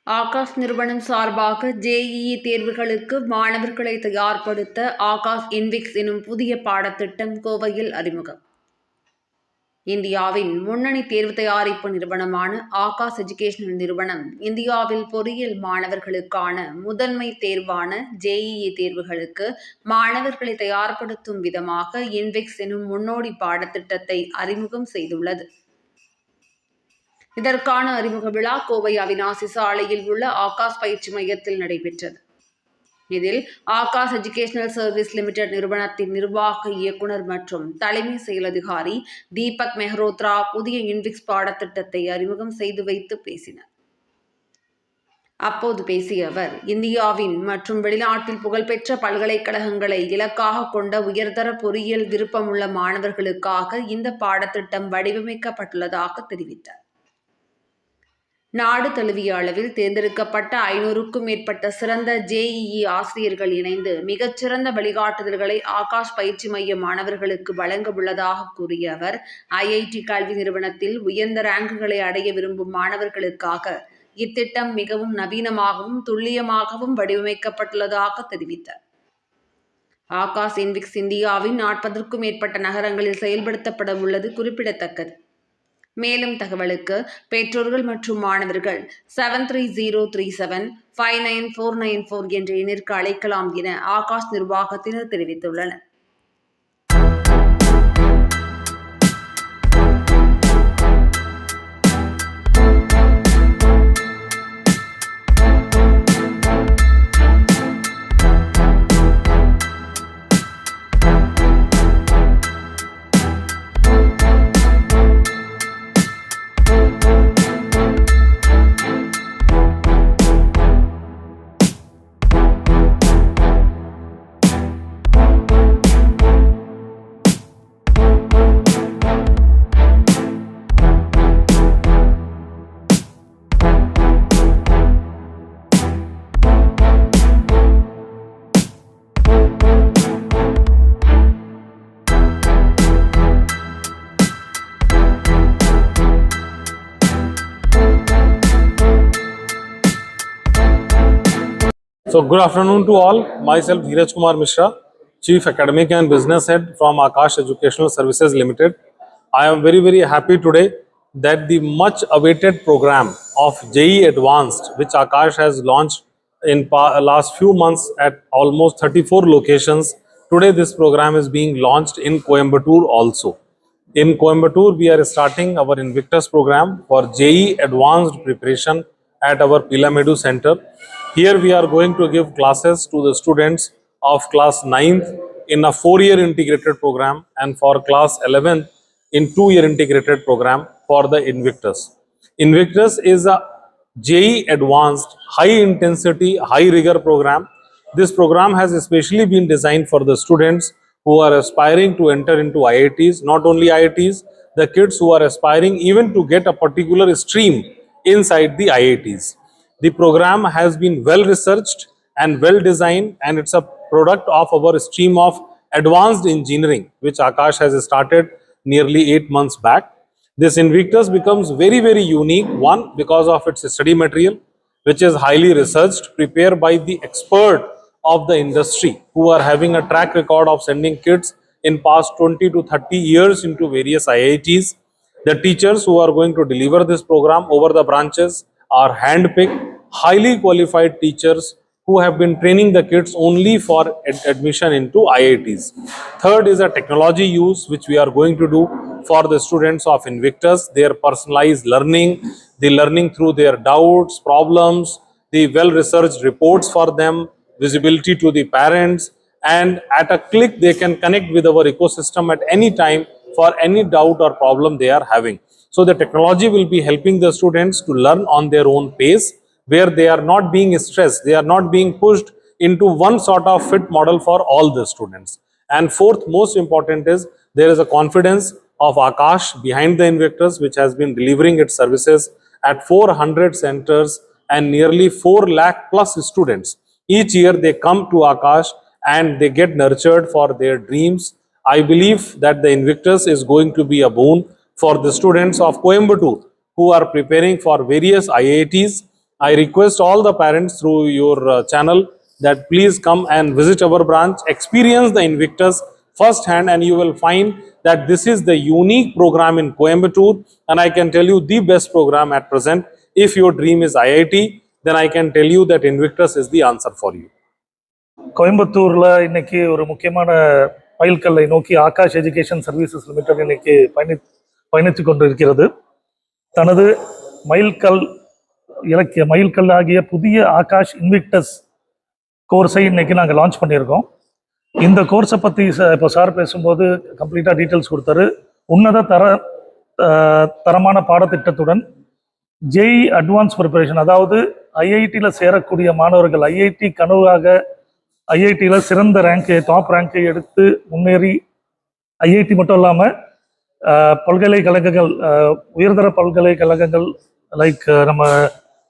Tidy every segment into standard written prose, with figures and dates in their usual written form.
ஆகாஷ் நிறுவனம் சார்பாக ஜேஇஇ தேர்வுகளுக்கு மாணவர்களை தயார்படுத்த ஆகாஷ் இன்விக்ஸ் எனும் புதிய பாடத்திட்டம் கோவையில் அறிமுகம். இந்தியாவின் முன்னணி தேர்வு தயாரிப்பு நிறுவனமான ஆகாஷ் எஜுகேஷனல் நிறுவனம் இந்தியாவில் பொறியியல் மாணவர்களுக்கான முதன்மை தேர்வான ஜேஇஇ தேர்வுகளுக்கு மாணவர்களை தயார்படுத்தும் விதமாக இன்விக்ஸ் எனும் முன்னோடி பாடத்திட்டத்தை அறிமுகம் செய்துள்ளது. இதற்கான அறிமுக விழா கோவை அவிநாசி சாலையில் உள்ள ஆகாஷ் பயிற்சி மையத்தில் நடைபெற்றது. இதில் ஆகாஷ் எஜுகேஷனல் சர்வீஸ் லிமிடெட் நிறுவனத்தின் நிர்வாக இயக்குனர் மற்றும் தலைமை செயல் அதிகாரி தீபக் மெஹ்ரோத்ரா புதிய இன்விக்ஸ் பாடத்திட்டத்தை அறிமுகம் செய்து வைத்து பேசினார். அப்போது பேசிய அவர், இந்தியாவின் மற்றும் வெளிநாட்டில் புகழ்பெற்ற பல்கலைக்கழகங்களை இலக்காக கொண்ட உயர்தர பொறியியல் விருப்பமுள்ள மாணவர்களுக்காக இந்த பாடத்திட்டம் வடிவமைக்கப்பட்டுள்ளதாக தெரிவித்தார். நாடு தழுவிய அளவில் தேர்ந்தெடுக்கப்பட்ட 500க்கும் மேற்பட்ட சிறந்த ஜேஇஇ ஆசிரியர்கள் இணைந்து மிகச்சிறந்த வழிகாட்டுதல்களை ஆகாஷ் பயிற்சி மைய மாணவர்களுக்கு வழங்க உள்ளதாக கூறிய அவர், ஐஐடி கல்வி நிறுவனத்தில் உயர்ந்த ரேங்குகளை அடைய விரும்பும் மாணவர்களுக்காக இத்திட்டம் மிகவும் நவீனமாகவும் துல்லியமாகவும் வடிவமைக்கப்பட்டுள்ளதாக தெரிவித்தார். ஆகாஷ் இன்விக்ஸ் இந்தியாவின் 40க்கும் மேற்பட்ட நகரங்களில் செயல்படுத்தப்பட உள்ளது குறிப்பிடத்தக்கது. மேலும் தகவலுக்கு பெற்றோர்கள் மற்றும் மாணவர்கள் 7303759494 என்ற எண்ணிற்கு அழைக்கலாம் என ஆகாஷ் நிர்வாகத்தினர் தெரிவித்துள்ளனர். So good afternoon to all. Myself Dheeraj Kumar Mishra, Chief Academic and Business Head from Akash Educational Services Limited. I am very happy today that the much awaited program of JEE Advanced, which Akash has launched in last few months at almost 34 locations. Today this program is being launched in Coimbatore also. In Coimbatore, we are starting our Invictus program for JEE Advanced preparation at our Pilamedu Center. Here we are going to give classes to the students of class 9th in a 4-year integrated program and for class 11th in 2-year integrated program for the Invictus. Invictus is a JEE Advanced high intensity, high rigor program. This program has especially been designed for the students who are aspiring to enter into IITs, not only IITs, the kids who are aspiring even to get a particular stream inside the IITs. The program has been well researched and well designed, and it's a product of our stream of advanced engineering, which Akash has started nearly 8 months back. This Invictus becomes very unique, one, because of its study material, which is highly researched, prepared by the expert of the industry who are having a track record of sending kids in past 20 to 30 years into various IITs. The teachers who are going to deliver this program over the branches are hand-picked, highly qualified teachers who have been training the kids only for admission into IITs. Third is a technology use, which we are going to do for the students of Invictus, their personalized learning, the learning through their doubts, problems, the well-researched reports for them, visibility to the parents, and at a click they can connect with our ecosystem at any time for any doubt or problem they are having. So the technology will be helping the students to learn on their own pace, where they are not being stressed, they are not being pushed into one sort of fit model for all the students. And fourth, most important, is there is a confidence of Akash behind the Invictus, which has been delivering its services at 400 centers and nearly 4 lakh plus students. Each year they come to Akash and they get nurtured for their dreams. I believe that the Invictus is going to be a boon for the students of Coimbatore who are preparing for various IITs. I request all the parents through your channel that please come and visit our branch, experience the Invictus firsthand, and you will find that this is the unique program in Coimbatore, and I can tell you the best program at present. If your dream is IIT, then I can tell you that Invictus is the answer for you. கோயம்புத்தூரில் இன்னைக்கு ஒரு முக்கியமான மைல்கல்லை நோக்கி Akash education services limited இன்னைக்கு பயணித்து கொண்டு இருக்கிறது. தனது மைல்கல் ஆகிய புதிய ஆகாஷ் இன்விக்டஸ் கோர்ஸை இன்னைக்கு நாங்கள் லான்ச் பண்ணியிருக்கோம். இந்த கோர்ஸை பற்றி இப்போ சார் பேசும்போது கம்ப்ளீட்டாக டீட்டெயில்ஸ் கொடுத்தாரு. உன்னத தரமான பாடத்திட்டத்துடன் ஜேஇ அட்வான்ஸ் ப்ரிப்பரேஷன், அதாவது ஐஐடியில் சேரக்கூடிய மாணவர்கள் ஐஐடி கனவாக ஐஐடியில் சிறந்த ரேங்க்கு டாப் ரேங்க்கை எடுத்து முன்னேறி ஐஐடி மட்டும் இல்லாமல் பல்கலைக்கழகங்கள் உயர்தர பல்கலைக்கழகங்கள் லைக் நம்ம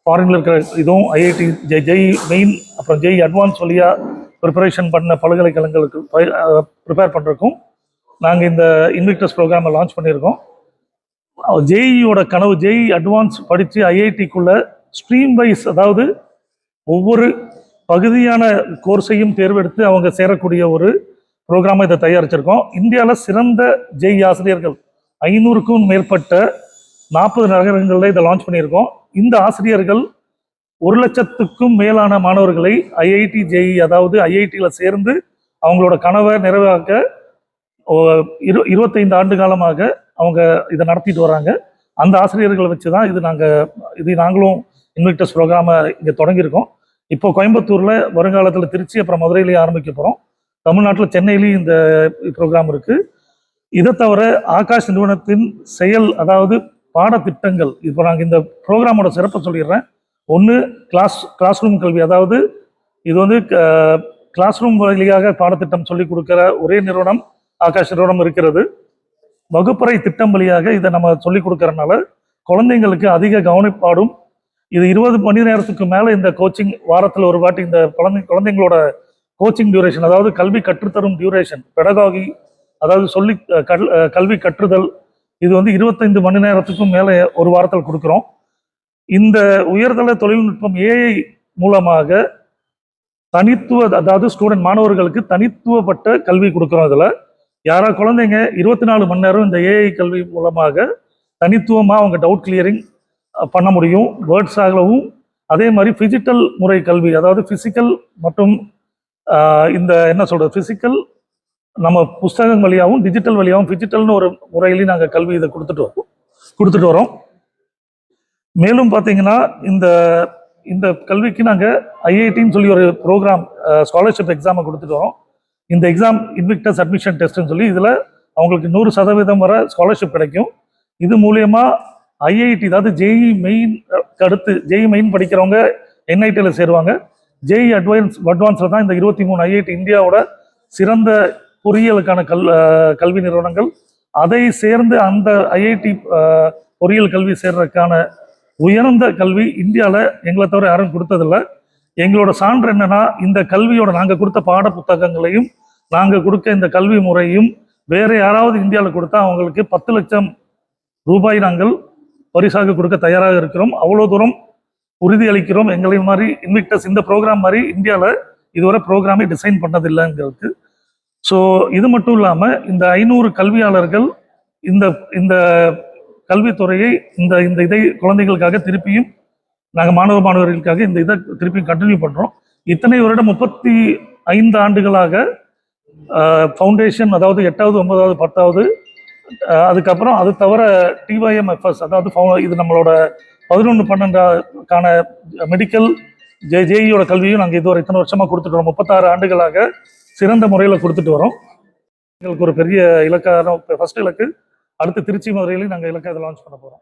ஃபாரினில் இருக்கிற இதுவும் ஐஐடி ஜெய் மெயின் அப்புறம் ஜெய் அட்வான்ஸ் வழியாக ப்ரிப்பரேஷன் பண்ண பல்கலைக்கழகங்களுக்கு ப்ரிப்பேர் பண்ணுறதுக்கும் நாங்கள் இந்த இன்விக்டஸ் ப்ரோக்ராமை லான்ச் பண்ணியிருக்கோம். ஜேஇயோட கனவு ஜேஇ அட்வான்ஸ் படித்து ஐஐடிக்குள்ளே ஸ்ட்ரீம் வைஸ், அதாவது ஒவ்வொரு பகுதியான கோர்ஸையும் தேர்வெடுத்து அவங்க சேரக்கூடிய ஒரு ப்ரோக்ராமை இதை தயாரிச்சிருக்கோம். இந்தியாவில் சிறந்த ஜேஇ ஆசிரியர்கள் 500க்கும் மேற்பட்ட 40 நகரங்களில் இதை லான்ச் பண்ணியிருக்கோம். இந்த ஆசிரியர்கள் 1,00,000க்கும் மேலான மாணவர்களை ஐஐடி ஜேஇ, அதாவது ஐஐடியில் சேர்ந்து அவங்களோட கனவை நிறைவாக்க 25 ஆண்டு காலமாக அவங்க இதை நடத்திட்டு வராங்க. அந்த ஆசிரியர்களை வச்சு தான் நாங்களும் இன்விக்டஸ் ப்ரோக்ராமை இங்கே தொடங்கியிருக்கோம். இப்போ கோயம்புத்தூரில், வருங்காலத்தில் திருச்சி, அப்புறம் மதுரையிலேயே ஆரம்பிக்க போகிறோம். தமிழ்நாட்டில் சென்னையிலேயும் இந்த ப்ரோக்ராம் இருக்குது. இதை தவிர ஆகாஷ் நிறுவனத்தின் அதாவது பாடத்திட்டங்கள், இப்போ நாங்கள் இந்த ப்ரோக்ராமோட சிறப்பை சொல்லிடுறேன். ஒன்று கிளாஸ் ரூம் கல்வி, அதாவது இது கிளாஸ் ரூம் வழியாக பாடத்திட்டம் சொல்லிக் கொடுக்குற ஒரே நிறுவனம் ஆகாஷ் நிறுவனம் இருக்கிறது. வகுப்பறை திட்டம் வழியாக இதை நம்ம சொல்லிக் கொடுக்கறதுனால குழந்தைங்களுக்கு அதிக கவனிப்பாடும். இது 20 மணி நேரத்துக்கு மேலே இந்த கோச்சிங், வாரத்தில் ஒரு வாட்டி இந்த குழந்தைங்களோட கோச்சிங் டியூரேஷன், அதாவது கல்வி கற்றுத்தரும் டியூரேஷன், பெடகாகி, அதாவது கல்வி கற்றுதல், இது 25 மணி நேரத்துக்கும் மேலே ஒரு வாரத்தில் கொடுக்குறோம். இந்த உயர்தர தொழில்நுட்பம் ஏஐ மூலமாக அதாவது ஸ்டூடெண்ட் மாணவர்களுக்கு தனித்துவப்பட்ட கல்வி கொடுக்குறோம். இதில் குழந்தைங்க 24 மணி நேரம் இந்த ஏஐ கல்வி மூலமாக தனித்துவமாக அவங்க டவுட் கிளியரிங் பண்ண முடியும். வேர்ட்ஸ் ஆகவும் அதே மாதிரி ஃபிசிக்கல் முறை கல்வி, அதாவது ஃபிசிக்கல் மற்றும் ஃபிசிக்கல் நம்ம புஸ்தகம் வழியாகவும் டிஜிட்டல் வழியாகவும் ஃபிஜிட்டல்னு ஒரு முறையிலையும் நாங்கள் கல்வி இதை கொடுத்துட்டு வரோம். மேலும் பார்த்தீங்கன்னா இந்த கல்விக்கு நாங்கள் ஐஐடின்னு சொல்லி ஒரு ப்ரோக்ராம் ஸ்காலர்ஷிப் எக்ஸாமை கொடுத்துட்டு வரோம். இந்த எக்ஸாம் இன்விக்டஸ் அட்மிஷன் டெஸ்ட்னு சொல்லி இதில் அவங்களுக்கு 100% வர ஸ்காலர்ஷிப் கிடைக்கும். இது மூலயமா ஐஐடி, அதாவது ஜேஇ மெயின் அடுத்து ஜேஇ மெயின் படிக்கிறவங்க என்ஐடியில் சேருவாங்க. ஜேஇ அட்வான்ஸில் தான் இந்த 23 ஐஐடி, இந்தியாவோட சிறந்த பொறியியலுக்கான கல்வி நிறுவனங்கள், அதை சேர்ந்து அந்த ஐஐடி பொறியியல் கல்வி சேர்றதுக்கான உயர்ந்த கல்வி இந்தியாவில் எங்களை தவிர யாரும் கொடுத்ததில்லை. எங்களோட சான்று என்னன்னா, இந்த கல்வியோட நாங்கள் கொடுத்த பாட புத்தகங்களையும் நாங்கள் கொடுக்க இந்த கல்வி முறையும் வேற யாராவது இந்தியாவில் கொடுத்தா அவங்களுக்கு 10 லட்சம் ரூபாய் நாங்கள் பரிசாக கொடுக்க தயாராக இருக்கிறோம். அவ்வளோ தூரம் உறுதி அளிக்கிறோம். எங்களை மாதிரி இன்விக்டஸ் இந்த ப்ரோக்ராம் மாதிரி இந்தியாவில் இதுவரை ப்ரோக்ராமே டிசைன் பண்ணதில்லைங்கிறது. ஸோ இது மட்டும் இல்லாமல் இந்த 500 கல்வியாளர்கள் இந்த கல்வித்துறையை இந்த இதை குழந்தைகளுக்காக திருப்பியும் நாங்கள் மாணவர்களுக்காக இந்த இதை திருப்பியும் கண்டினியூ பண்ணுறோம். இத்தனை வருடம் 35 ஆண்டுகளாக ஃபவுண்டேஷன், அதாவது 8வது 9வது 10வது, அதுக்கப்புறம் அது தவிர டிஒய்எம்எஃப்எஸ், அதாவது இது நம்மளோட 11-12க்கான மெடிக்கல் ஜேஇயோட கல்வியும் நாங்கள் இதுவரை இத்தனை வருஷமாக கொடுத்துட்டு வரோம். 36 ஆண்டுகளாக சிறந்த முறையில் கொடுத்துட்டு வரோம். எங்களுக்கு ஒரு பெரிய இலக்கான ஃபர்ஸ்ட் இலக்கு, அடுத்து திருச்சி மதுரையிலையும் நாங்கள் இலக்கை லான்ச் பண்ண போகிறோம்.